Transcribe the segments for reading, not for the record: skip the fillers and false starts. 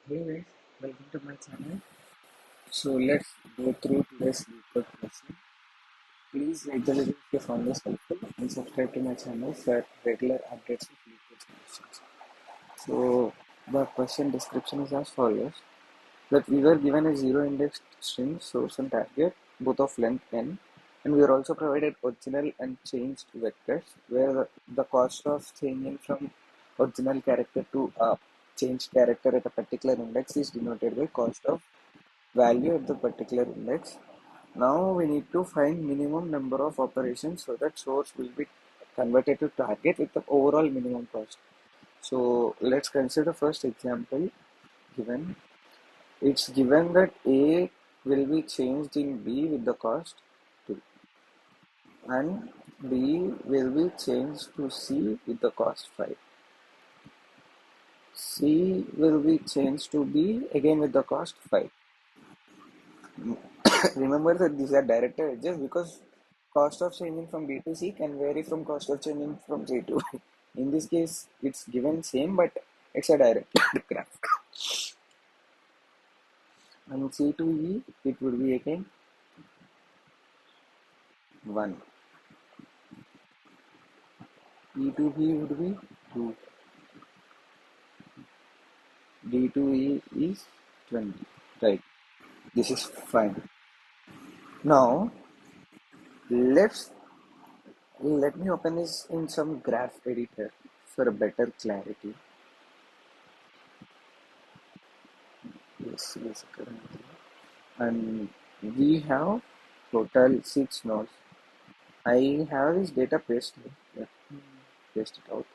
Hey guys, welcome to my channel. So let's go through today's Leet question. Please like the video if you found this helpful and subscribe to my channel for regular updates of Leet questions. So the question description is as follows: that we were given a zero indexed string source and target, both of length n, and we are also provided original and changed vectors where the cost of changing from original character to a changed character at a particular index is denoted by cost of value at the particular index. Now we need to find minimum number of operations so that source will be converted to target with the overall minimum cost. So let's consider first example given. It's given that A will be changed in B with the cost 2 and B will be changed to C with the cost 5. C will be changed to B again with the cost 5. Remember that these are directed edges because cost of changing from B to C can vary from cost of changing from C to B. In this case, it's given same, but it's a directed graph. And C to E, it would be again 1. E to B would be 2. D to E is 20. Right. This is fine. Now, let's let me open this in some graph editor for a better clarity. Yes, currently. And we have total 6 nodes. I have this data pasted. Let me paste it out.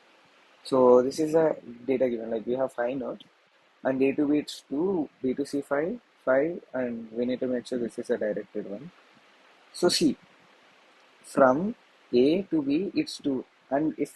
So this is a data given, like we have 5 nodes and A to B it's 2, B to C 5, and we need to make sure this is a directed one. So see, from A to B it's 2, and if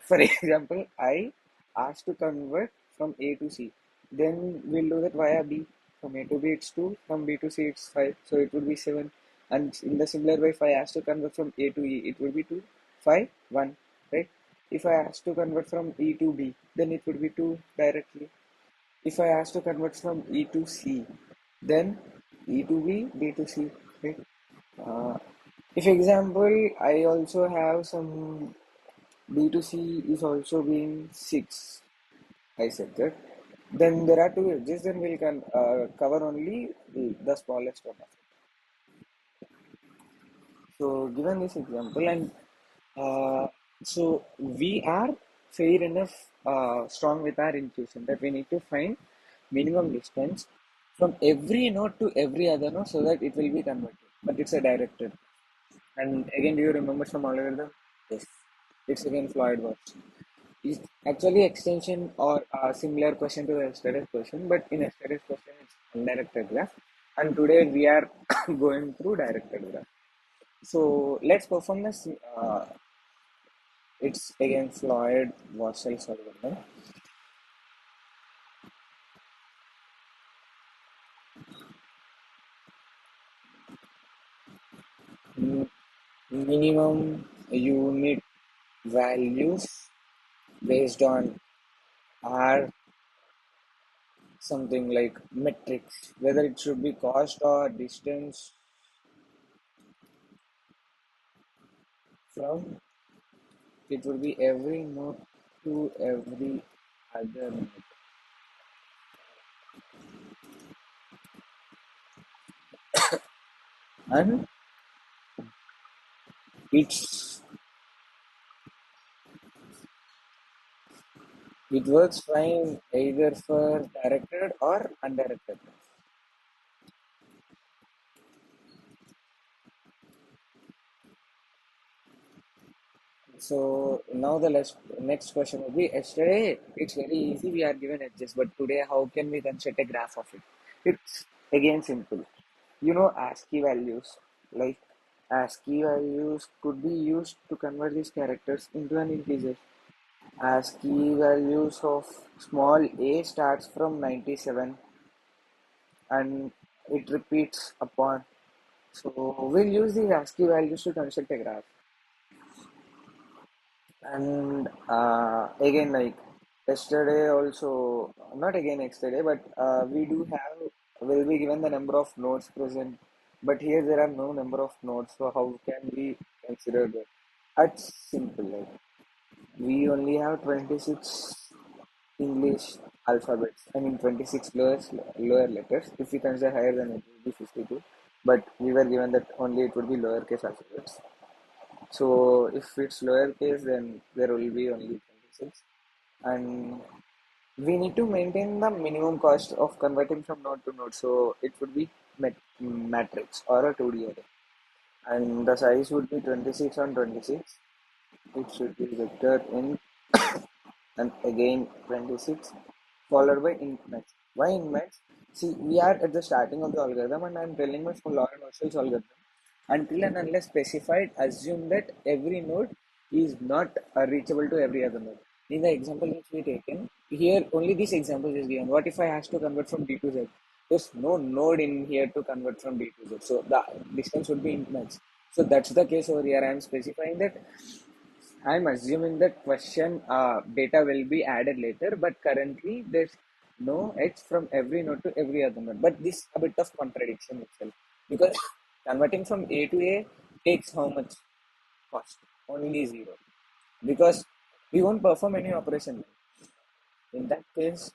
for example I asked to convert from A to C, then we'll do that via B. From A to B it's 2, from B to C it's 5, so it would be 7. And in the similar way, if I ask to convert from A to E, it would be 2, 5, 1, right? If I ask to convert from E to B, then it would be 2 directly. If I ask to convert from E to C, then E to B, B to C, right? Uh, if example, I also have some B2C is also being 6, I said that. Then there are two edges, then we'll cover only the smallest one. So given this example, and so we are fair enough strong with our intuition that we need to find minimum distance from every node to every other node so that it will be converted. But it's a directed. And again, do you remember some algorithm? Yes. It's again Floyd works. It's actually extension or a similar question to the yesterday's question, but in yesterday's question it's undirected graph. And today we are going through directed graph. So let's perform this. It's again Floyd Warsell's algorithm. Minimum unit values based on R something like metrics, whether it should be cost or distance from, it will be every node to every other node. And it's it works fine either for directed or undirected. So now the next question will be, yesterday it's very easy, we are given edges, but today how can we construct a graph of it? It's again simple. You know ASCII values, like ASCII values could be used to convert these characters into an integer. ASCII values of small a starts from 97 and it repeats upon. So we'll use these ASCII values to construct a graph. And again, like Yesterday also, not again yesterday, but we do have, will be given the number of nodes present. But here there are no number of nodes, so how can we consider that? That's simple. Like, we only have 26 English alphabets. I mean 26 lower letters. If we consider higher than it will be 52. But we were given that only it would be lowercase alphabets. So if it's lowercase, then there will be only 26. And we need to maintain the minimum cost of converting from node to node. So it would be matrix or a 2D array. And the size would be 26 on 26. It should be vector in and again 26 followed by int max. Why int max? See, we are at the starting of the algorithm and I am telling my for Laurent Marshall's algorithm. Until and unless specified, assume that every node is not reachable to every other node. In the example which we taken, here only this example is given. What if I has to convert from D to Z? There's no node in here to convert from D to Z. So the distance would be int max. So that's the case over here. I am specifying that I'm assuming that question data will be added later, but currently there's no edge from every node to every other node. But this a bit of contradiction itself because converting from A to A takes how much cost? Only zero. Because we won't perform any operation. In that case,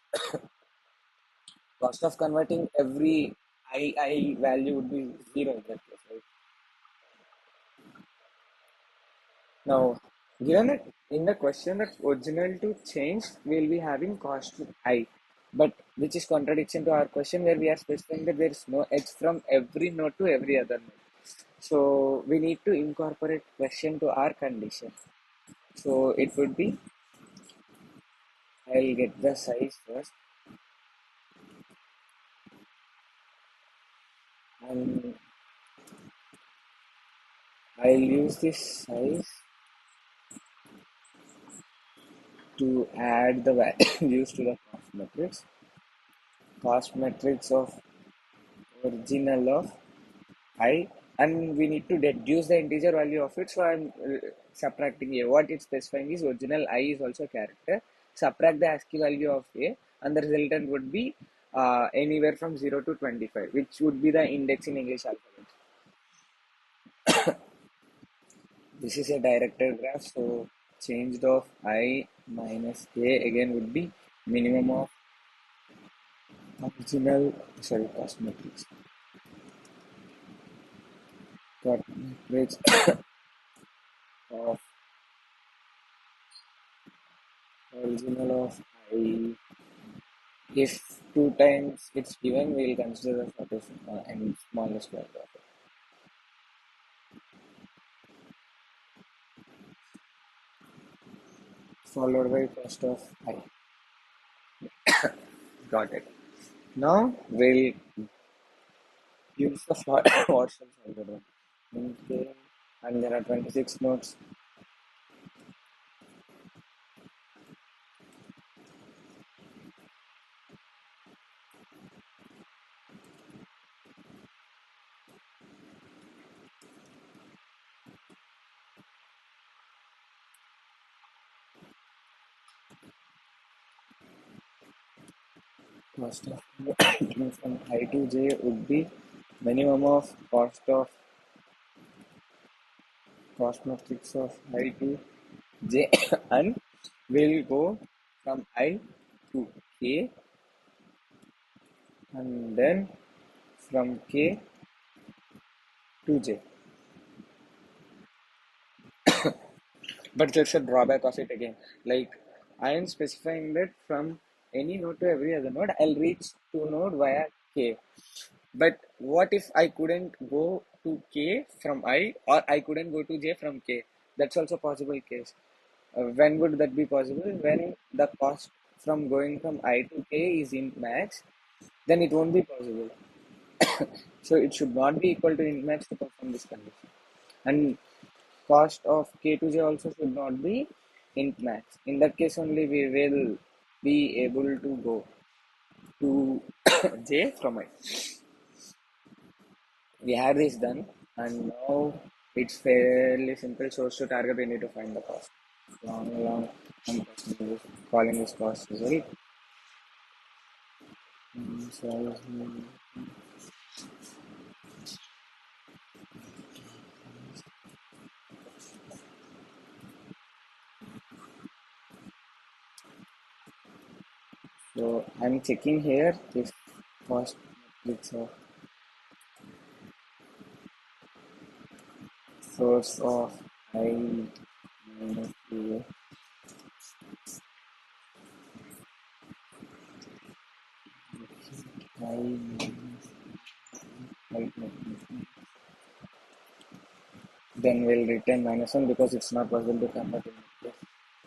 cost of converting every I value would be zero in that case, right? Now, given that in the question that original to change, we'll be having cost I, but which is contradiction to our question where we are specifying that there is no edge from every node to every other node. So we need to incorporate question to our condition. So it would be, I'll get the size first and I'll use this size to add the values to the cost matrix of original of I, and we need to deduce the integer value of it. So I'm subtracting a. What it's specifying is original I is also character. Subtract the ASCII value of a, and the resultant would be anywhere from 0 to 25, which would be the index in English alphabet. This is a directed graph, so changed of I minus a again would be minimum of original, sorry, cost matrix. Cost matrix of original of I. If two times it's given, we'll consider the shortest and smallest value of it. Followed by cost of I. Got it. Now we'll use the Watson's algorithm. Okay. And there are 26 nodes. Cost of from I to J would be minimum of cost matrix of I to J and we'll go from I to K and then from K to J. But there's a drawback of it again. Like I am specifying that from any node to every other node, I'll reach to node via K. But what if I couldn't go to K from I or I couldn't go to J from K? That's also possible case. When would that be possible? When the cost from going from I to K is int max, then it won't be possible. So it should not be equal to int max to perform this condition. And cost of K to J also should not be int max. In that case only we will be able to go to J from I. We have this done and now it's fairly simple source to target we need to find the cost. Long. I'm calling this cost result. So, so I'm checking here if cost it's a source of I minus A I minus I then we'll return -1 because it's not possible to convert in this.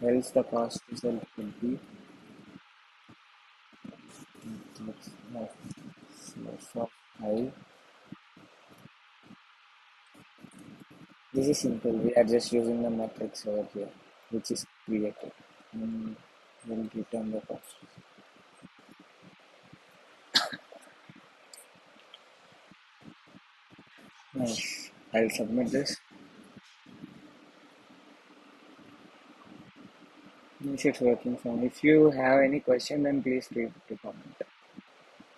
Else the cost result will be source of I. This is simple. We are just using the matrix over here, which is created. And we'll return the cost. Nice. I'll submit this. Yes, it's working fine. If you have any question, then please feel free to comment.